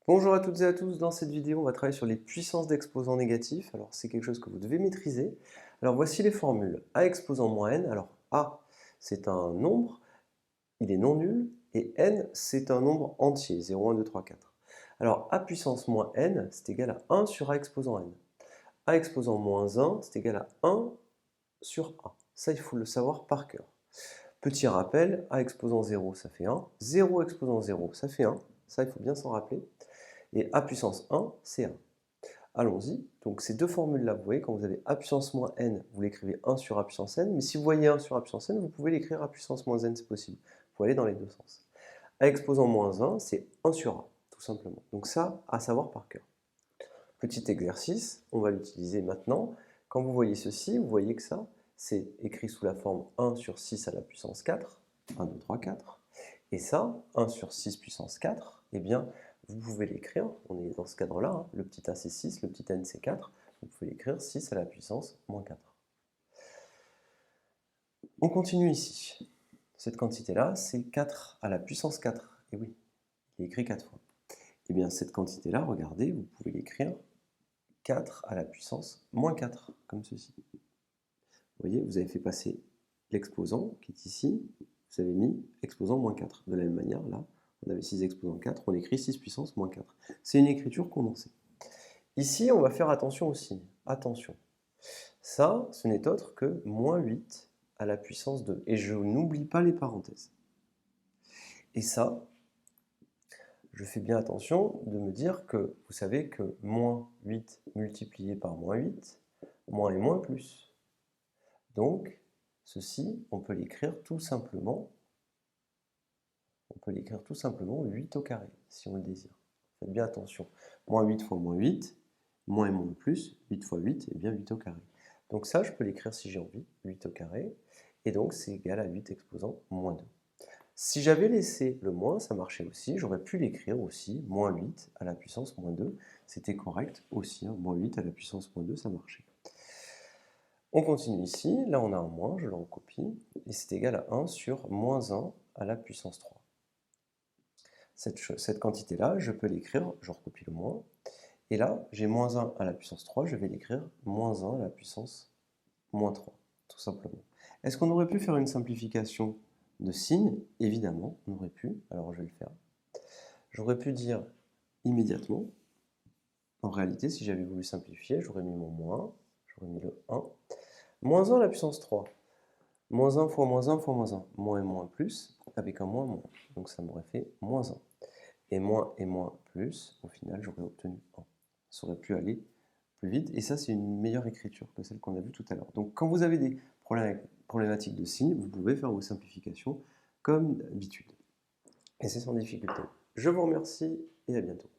Bonjour à toutes et à tous, dans cette vidéo on va travailler sur les puissances d'exposants négatifs. Alors c'est quelque chose que vous devez maîtriser. Alors voici les formules. A exposant moins n, alors A c'est un nombre, il est non nul, et n c'est un nombre entier, 0, 1, 2, 3, 4. Alors A puissance moins n c'est égal à 1 sur A exposant n. A exposant moins 1 c'est égal à 1 sur A. Ça il faut le savoir par cœur. Petit rappel, A exposant 0 ça fait 1, 0 exposant 0 ça fait 1, ça il faut bien s'en rappeler. Et A puissance 1, c'est 1. Allons-y. Donc ces deux formules-là, vous voyez, quand vous avez A puissance moins n, vous l'écrivez 1 sur A puissance n, mais si vous voyez 1 sur A puissance n, vous pouvez l'écrire A puissance moins n, c'est possible. Vous pouvez aller dans les deux sens. A exposant moins 1, c'est 1 sur A, tout simplement. Donc ça, à savoir par cœur. Petit exercice, on va l'utiliser maintenant. Quand vous voyez ceci, vous voyez que ça, c'est écrit sous la forme 1 sur 6 à la puissance 4, 1, 2, 3, 4. Et ça, 1 sur 6 puissance 4, eh bien, vous pouvez l'écrire, on est dans ce cadre-là, hein, le petit a c'est 6, le petit n c'est 4, vous pouvez l'écrire 6 à la puissance moins 4. On continue ici. Cette quantité-là, c'est 4 à la puissance 4. Et oui, il est écrit 4 fois. Eh bien, cette quantité-là, regardez, vous pouvez l'écrire 4 à la puissance moins 4, comme ceci. Vous voyez, vous avez fait passer l'exposant qui est ici, vous avez mis exposant moins 4. De la même manière, là, on avait 6 exposant 4, on écrit 6 puissance moins 4. C'est une écriture condensée. Ici, on va faire attention au signe. Attention. Ça, ce n'est autre que moins 8 à la puissance 2. Et je n'oublie pas les parenthèses. Et ça, je fais bien attention de me dire que vous savez que moins 8 multiplié par moins 8, moins et moins plus. Donc, ceci, on peut l'écrire tout simplement 8 au carré, si on le désire. Faites bien attention. Moins 8 fois moins 8, moins et moins plus, 8 fois 8, et bien 8 au carré. Donc ça, je peux l'écrire si j'ai envie, 8 au carré, et donc c'est égal à 8 exposant moins 2. Si j'avais laissé le moins, ça marchait aussi, j'aurais pu l'écrire aussi, moins 8 à la puissance moins 2, c'était correct aussi, hein, moins 8 à la puissance moins 2, ça marchait. On continue ici, là on a un moins, je le recopie, et c'est égal à 1 sur moins 1 à la puissance 3. Cette quantité-là, je peux l'écrire, je recopie le moins, et là, j'ai moins 1 à la puissance 3, je vais l'écrire moins 1 à la puissance moins 3, tout simplement. Est-ce qu'on aurait pu faire une simplification de signe? Évidemment, on aurait pu, alors je vais le faire. J'aurais pu dire immédiatement, en réalité, si j'avais voulu simplifier, j'aurais mis mon moins, j'aurais mis le 1, moins 1 à la puissance 3, moins 1 fois moins 1 fois moins et moins plus, avec un moins moins, donc ça m'aurait fait moins 1. Et moins plus, au final, j'aurais obtenu 1. Ça aurait pu aller plus vite, et ça, c'est une meilleure écriture que celle qu'on a vue tout à l'heure. Donc, quand vous avez des problématiques de signes, vous pouvez faire vos simplifications comme d'habitude. Et c'est sans difficulté. Je vous remercie et à bientôt.